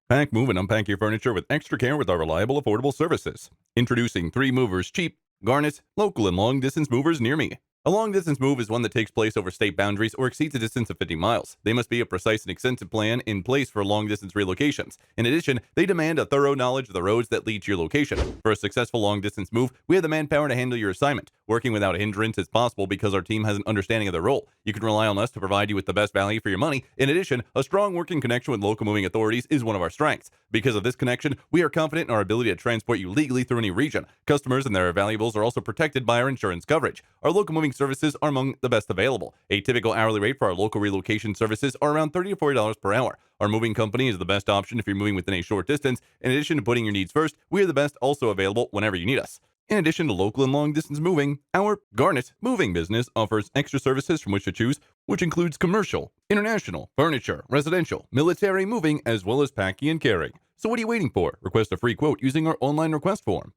Pack, move, and unpack your furniture with extra care with our reliable, affordable services. Introducing 3 Movers Cheap, Garnett, local and long distance movers near me. A long distance move is one that takes place over state boundaries or exceeds a distance of 50 miles. They must be a precise and extensive plan in place for long distance relocations. In addition, they demand a thorough knowledge of the roads that lead to your location. For a successful long distance move, we have the manpower to handle your assignment. Working without a hindrance is possible because our team has an understanding of their role. You can rely on us to provide you with the best value for your money. In addition, a strong working connection with local moving authorities is one of our strengths. Because of this connection, we are confident in our ability to transport you legally through any region. Customers and their valuables are also protected by our insurance coverage. Our local moving services are among the best available. A typical hourly rate for our local relocation services are around $30 to $40 per hour. Our moving company is the best option if you're moving within a short distance. In addition to putting your needs first, we are the best also available whenever you need us. In addition to local and long distance moving, our Garnett moving business offers extra services from which to choose, which includes commercial, international, furniture, residential, military moving, as well as packing and carrying. So what are you waiting for? Request a free quote using our online request form.